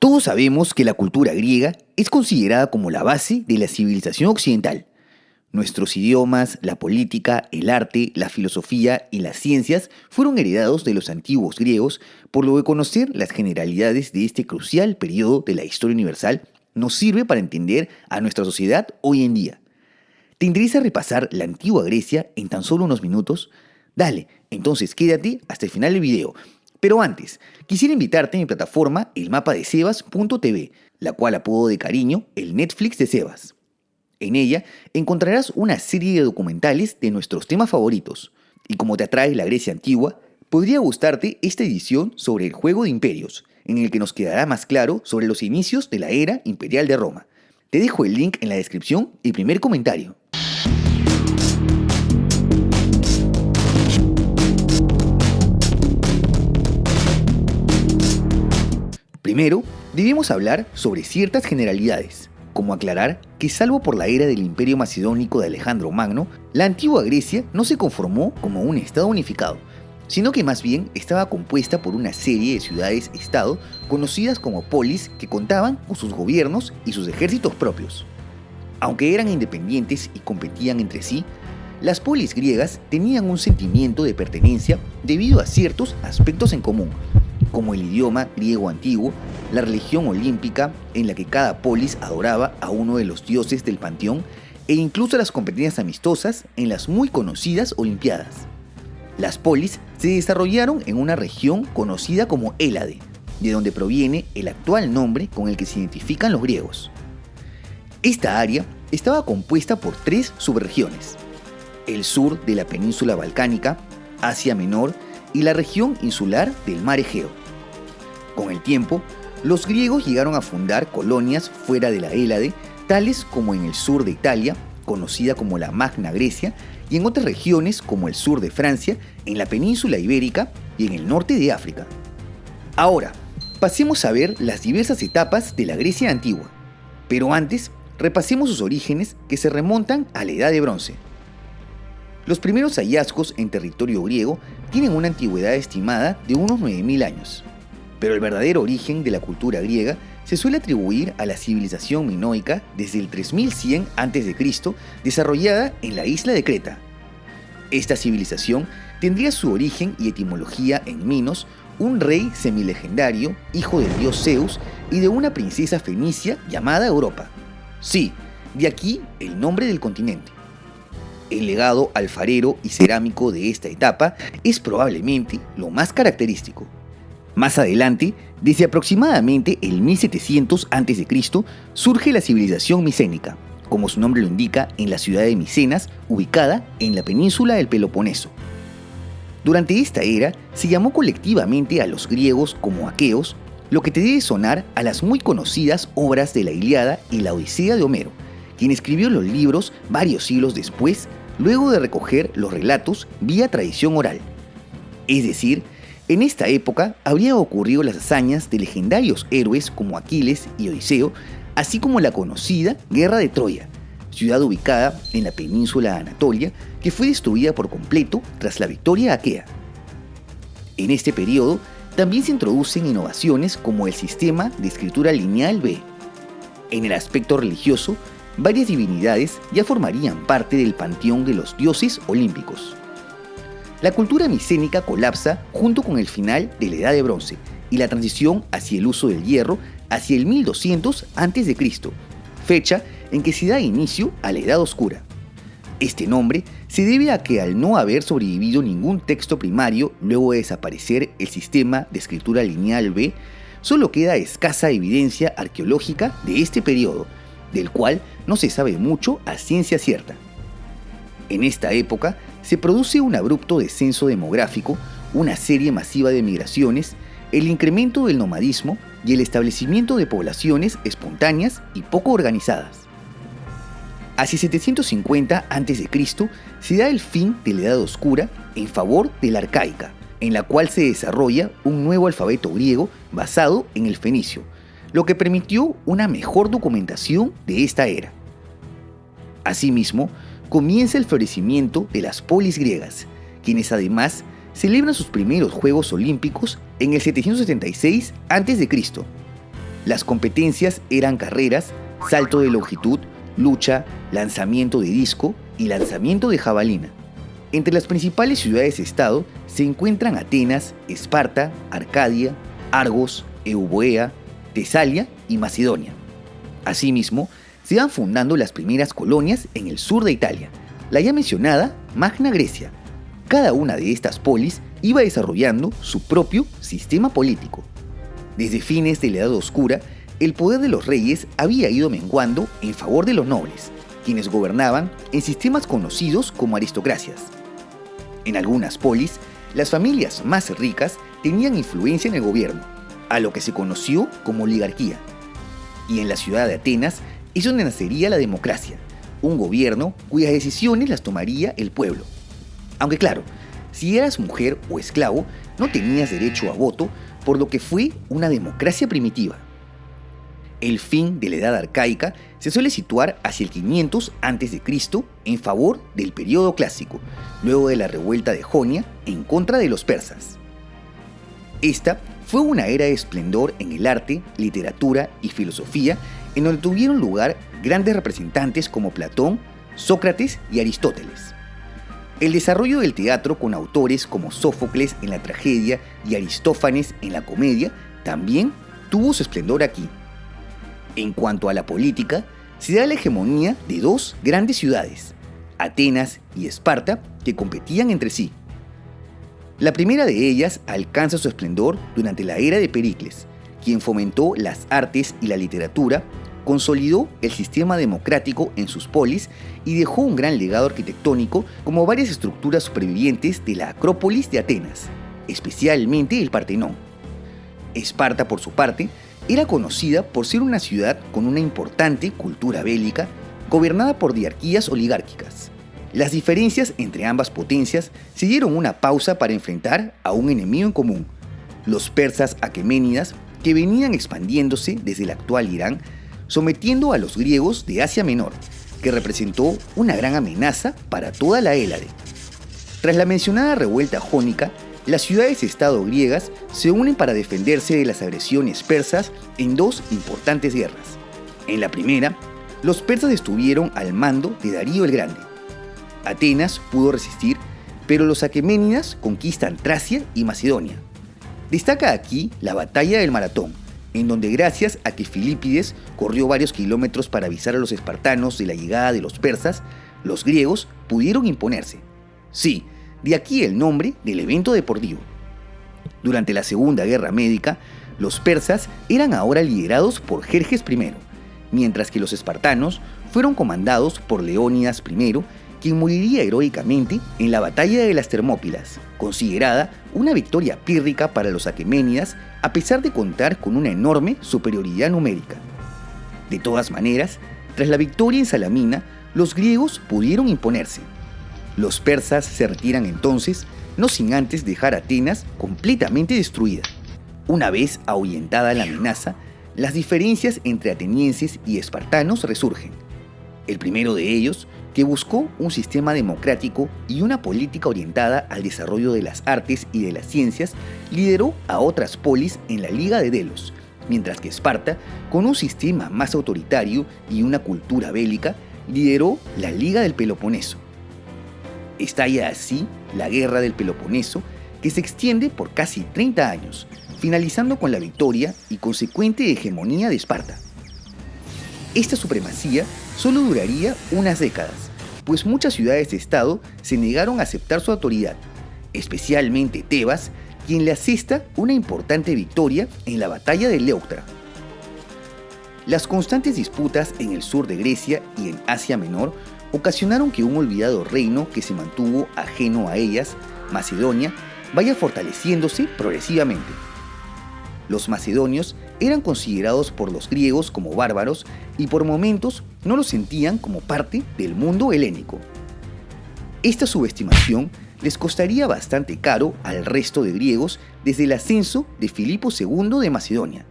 Todos sabemos que la cultura griega es considerada como la base de la civilización occidental. Nuestros idiomas, la política, el arte, la filosofía y las ciencias fueron heredados de los antiguos griegos, por lo que conocer las generalidades de este crucial periodo de la historia universal nos sirve para entender a nuestra sociedad hoy en día. ¿Te interesa repasar la antigua Grecia en tan solo unos minutos? Dale, entonces quédate hasta el final del video. Pero antes, quisiera invitarte a mi plataforma elmapadesebas.tv, la cual apodo de cariño el Netflix de Sebas. En ella encontrarás una serie de documentales de nuestros temas favoritos. Y como te atrae la Grecia antigua, podría gustarte esta edición sobre el juego de imperios, en el que nos quedará más claro sobre los inicios de la era imperial de Roma. Te dejo el link en la descripción y primer comentario. Primero, debemos hablar sobre ciertas generalidades, como aclarar que salvo por la era del Imperio Macedónico de Alejandro Magno, la antigua Grecia no se conformó como un estado unificado, sino que más bien estaba compuesta por una serie de ciudades-estado conocidas como polis que contaban con sus gobiernos y sus ejércitos propios. Aunque eran independientes y competían entre sí, las polis griegas tenían un sentimiento de pertenencia debido a ciertos aspectos en común, como el idioma griego antiguo, la religión olímpica en la que cada polis adoraba a uno de los dioses del panteón e incluso las competencias amistosas en las muy conocidas Olimpiadas. Las polis se desarrollaron en una región conocida como Hélade, de donde proviene el actual nombre con el que se identifican los griegos. Esta área estaba compuesta por 3 subregiones: el sur de la península balcánica, Asia Menor y la región insular del mar Egeo. Con el tiempo, los griegos llegaron a fundar colonias fuera de la Hélade, tales como en el sur de Italia, conocida como la Magna Grecia, y en otras regiones como el sur de Francia, en la península ibérica y en el norte de África. Ahora, pasemos a ver las diversas etapas de la Grecia antigua. Pero antes, repasemos sus orígenes que se remontan a la Edad de Bronce. Los primeros hallazgos en territorio griego tienen una antigüedad estimada de unos 9000 años. Pero el verdadero origen de la cultura griega se suele atribuir a la civilización minoica desde el 3100 a.C., desarrollada en la isla de Creta. Esta civilización tendría su origen y etimología en Minos, un rey semilegendario, hijo del dios Zeus y de una princesa fenicia llamada Europa. Sí, de aquí el nombre del continente. El legado alfarero y cerámico de esta etapa es probablemente lo más característico. Más adelante, desde aproximadamente el 1700 a.C., surge la civilización micénica, como su nombre lo indica, en la ciudad de Micenas, ubicada en la península del Peloponeso. Durante esta era, se llamó colectivamente a los griegos como aqueos, lo que te debe sonar a las muy conocidas obras de la Ilíada y la Odisea de Homero, quien escribió los libros varios siglos después, luego de recoger los relatos vía tradición oral. Es decir, en esta época habrían ocurrido las hazañas de legendarios héroes como Aquiles y Odiseo, así como la conocida Guerra de Troya, ciudad ubicada en la península de Anatolia, que fue destruida por completo tras la victoria aquea. En este periodo también se introducen innovaciones como el sistema de escritura lineal B. En el aspecto religioso, varias divinidades ya formarían parte del panteón de los dioses olímpicos. La cultura micénica colapsa junto con el final de la Edad de Bronce y la transición hacia el uso del hierro hacia el 1200 a.C., fecha en que se da inicio a la Edad Oscura. Este nombre se debe a que al no haber sobrevivido ningún texto primario luego de desaparecer el sistema de escritura lineal B, solo queda escasa evidencia arqueológica de este periodo, del cual no se sabe mucho a ciencia cierta. En esta época se produce un abrupto descenso demográfico, una serie masiva de migraciones, el incremento del nomadismo y el establecimiento de poblaciones espontáneas y poco organizadas. Hacia 750 a.C. se da el fin de la Edad Oscura en favor de la arcaica, en la cual se desarrolla un nuevo alfabeto griego basado en el fenicio, lo que permitió una mejor documentación de esta era. Asimismo, comienza el florecimiento de las polis griegas, quienes además celebran sus primeros Juegos Olímpicos en el 776 a.C. Las competencias eran carreras, salto de longitud, lucha, lanzamiento de disco y lanzamiento de jabalina. Entre las principales ciudades-estado se encuentran Atenas, Esparta, Arcadia, Argos, Eubóea, Tesalia y Macedonia. Asimismo, se van fundando las primeras colonias en el sur de Italia, la ya mencionada Magna Grecia. Cada una de estas polis iba desarrollando su propio sistema político. Desde fines de la Edad Oscura, el poder de los reyes había ido menguando en favor de los nobles, quienes gobernaban en sistemas conocidos como aristocracias. En algunas polis, las familias más ricas tenían influencia en el gobierno, a lo que se conoció como oligarquía. Y en la ciudad de Atenas es donde nacería la democracia, un gobierno cuyas decisiones las tomaría el pueblo. Aunque claro, si eras mujer o esclavo, no tenías derecho a voto, por lo que fue una democracia primitiva. El fin de la Edad Arcaica se suele situar hacia el 500 a.C. en favor del periodo clásico, luego de la revuelta de Jonia en contra de los persas. Esta fue una era de esplendor en el arte, literatura y filosofía, en donde tuvieron lugar grandes representantes como Platón, Sócrates y Aristóteles. El desarrollo del teatro con autores como Sófocles en la tragedia y Aristófanes en la comedia también tuvo su esplendor aquí. En cuanto a la política, se da la hegemonía de dos grandes ciudades, Atenas y Esparta, que competían entre sí. La primera de ellas alcanza su esplendor durante la era de Pericles, quien fomentó las artes y la literatura, consolidó el sistema democrático en sus polis y dejó un gran legado arquitectónico como varias estructuras supervivientes de la Acrópolis de Atenas, especialmente el Partenón. Esparta, por su parte, era conocida por ser una ciudad con una importante cultura bélica, gobernada por diarquías oligárquicas. Las diferencias entre ambas potencias se dieron una pausa para enfrentar a un enemigo en común, los persas aqueménidas, que venían expandiéndose desde el actual Irán, sometiendo a los griegos de Asia Menor, que representó una gran amenaza para toda la Hélade. Tras la mencionada revuelta jónica, las ciudades-estado griegas se unen para defenderse de las agresiones persas en dos importantes guerras. En la primera, los persas estuvieron al mando de Darío el Grande. Atenas pudo resistir, pero los aqueménidas conquistan Tracia y Macedonia. Destaca aquí la batalla del Maratón, en donde gracias a que Filipides corrió varios kilómetros para avisar a los espartanos de la llegada de los persas, los griegos pudieron imponerse. Sí, de aquí el nombre del evento deportivo. Durante la Segunda Guerra Médica, los persas eran ahora liderados por Jerjes I, mientras que los espartanos fueron comandados por Leónidas I, quien moriría heroicamente en la batalla de las Termópilas, considerada una victoria pírrica para los aqueménidas a pesar de contar con una enorme superioridad numérica. De todas maneras, tras la victoria en Salamina, los griegos pudieron imponerse. Los persas se retiran entonces, no sin antes dejar Atenas completamente destruida. Una vez ahuyentada la amenaza, las diferencias entre atenienses y espartanos resurgen. El primero de ellos, que buscó un sistema democrático y una política orientada al desarrollo de las artes y de las ciencias, lideró a otras polis en la Liga de Delos, mientras que Esparta, con un sistema más autoritario y una cultura bélica, lideró la Liga del Peloponeso. Estalla así la Guerra del Peloponeso, que se extiende por casi 30 años, finalizando con la victoria y consecuente hegemonía de Esparta. Esta supremacía solo duraría unas décadas, pues muchas ciudades-estado se negaron a aceptar su autoridad, especialmente Tebas, quien le asesta una importante victoria en la batalla de Leuctra. Las constantes disputas en el sur de Grecia y en Asia Menor ocasionaron que un olvidado reino que se mantuvo ajeno a ellas, Macedonia, vaya fortaleciéndose progresivamente. Los macedonios eran considerados por los griegos como bárbaros y por momentos no los sentían como parte del mundo helénico. Esta subestimación les costaría bastante caro al resto de griegos desde el ascenso de Filipo II de Macedonia.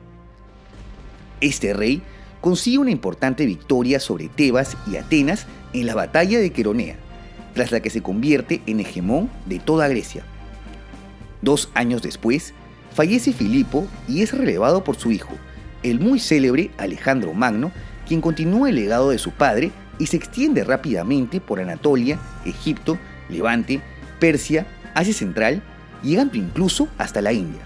Este rey consigue una importante victoria sobre Tebas y Atenas en la batalla de Queronea, tras la que se convierte en hegemón de toda Grecia. 2 años después, fallece Filipo y es relevado por su hijo, el muy célebre Alejandro Magno, quien continúa el legado de su padre y se extiende rápidamente por Anatolia, Egipto, Levante, Persia, Asia Central, llegando incluso hasta la India.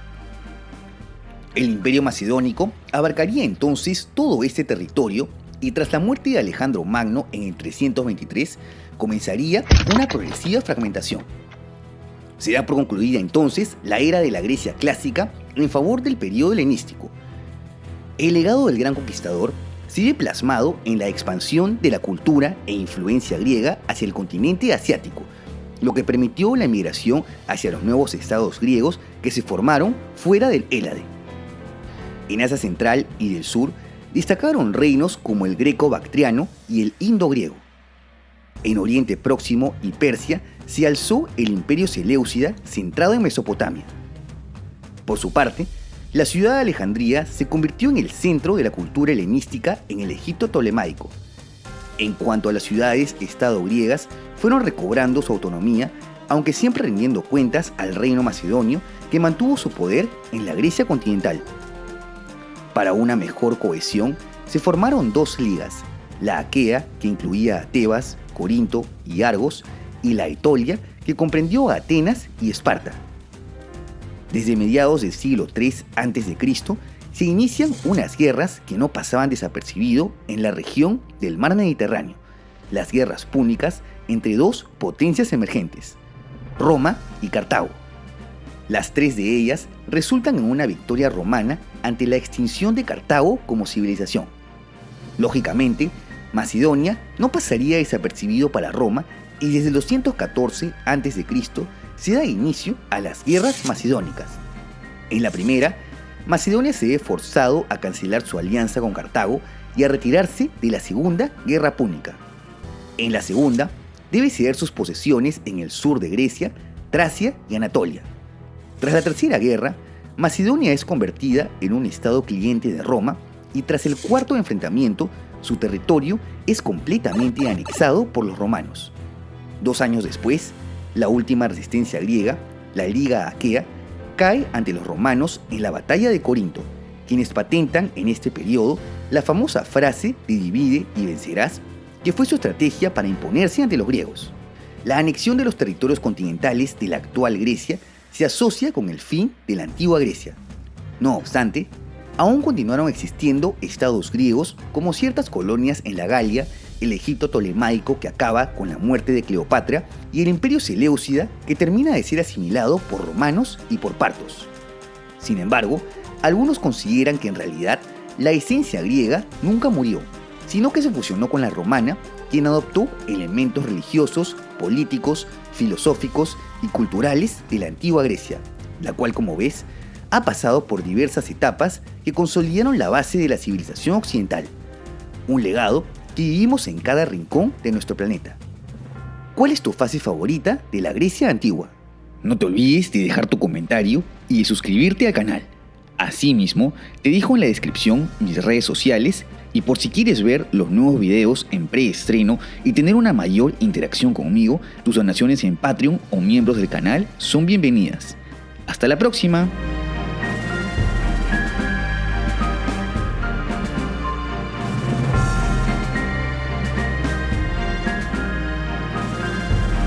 El imperio macedónico abarcaría entonces todo este territorio y tras la muerte de Alejandro Magno en el 323 comenzaría una progresiva fragmentación. Se da por concluida entonces la era de la Grecia clásica en favor del periodo helenístico. El legado del gran conquistador se ve plasmado en la expansión de la cultura e influencia griega hacia el continente asiático, lo que permitió la migración hacia los nuevos estados griegos que se formaron fuera del Hélade. En Asia Central y del Sur destacaron reinos como el greco-bactriano y el indo-griego. En Oriente Próximo y Persia se alzó el imperio seleucida centrado en Mesopotamia. Por su parte, la ciudad de Alejandría se convirtió en el centro de la cultura helenística en el Egipto tolemaico. En cuanto a las ciudades-estado griegas, fueron recobrando su autonomía, aunque siempre rindiendo cuentas al reino macedonio que mantuvo su poder en la Grecia continental. Para una mejor cohesión, se formaron dos ligas, la Aquea, que incluía a Tebas, Corinto y Argos, y la Etolia, que comprendió a Atenas y Esparta. Desde mediados del siglo III a.C., se inician unas guerras que no pasaban desapercibido en la región del mar Mediterráneo, las guerras púnicas entre dos potencias emergentes, Roma y Cartago. Las tres de ellas resultan en una victoria romana ante la extinción de Cartago como civilización. Lógicamente, Macedonia no pasaría desapercibido para Roma y desde el 214 a.C. se da inicio a las guerras macedónicas. En la primera, Macedonia se ve forzado a cancelar su alianza con Cartago y a retirarse de la Segunda Guerra Púnica. En la segunda, debe ceder sus posesiones en el sur de Grecia, Tracia y Anatolia. Tras la Tercera Guerra, Macedonia es convertida en un estado cliente de Roma y tras el cuarto enfrentamiento, su territorio es completamente anexado por los romanos. 2 años después, la última resistencia griega, la Liga Aquea, cae ante los romanos en la batalla de Corinto, quienes patentan en este periodo la famosa frase de divide y vencerás, que fue su estrategia para imponerse ante los griegos. La anexión de los territorios continentales de la actual Grecia se asocia con el fin de la antigua Grecia. No obstante, aún continuaron existiendo estados griegos como ciertas colonias en la Galia, el Egipto tolemaico que acaba con la muerte de Cleopatra y el imperio seleucida que termina de ser asimilado por romanos y por partos. Sin embargo, algunos consideran que en realidad la esencia griega nunca murió, sino que se fusionó con la romana, quien adoptó elementos religiosos, políticos, filosóficos y culturales de la antigua Grecia, la cual, como ves, ha pasado por diversas etapas que consolidaron la base de la civilización occidental, un legado que vivimos en cada rincón de nuestro planeta. ¿Cuál es tu fase favorita de la Grecia antigua? No te olvides de dejar tu comentario y de suscribirte al canal. Asimismo, te dejo en la descripción mis redes sociales y por si quieres ver los nuevos videos en preestreno y tener una mayor interacción conmigo, tus donaciones en Patreon o miembros del canal son bienvenidas. ¡Hasta la próxima!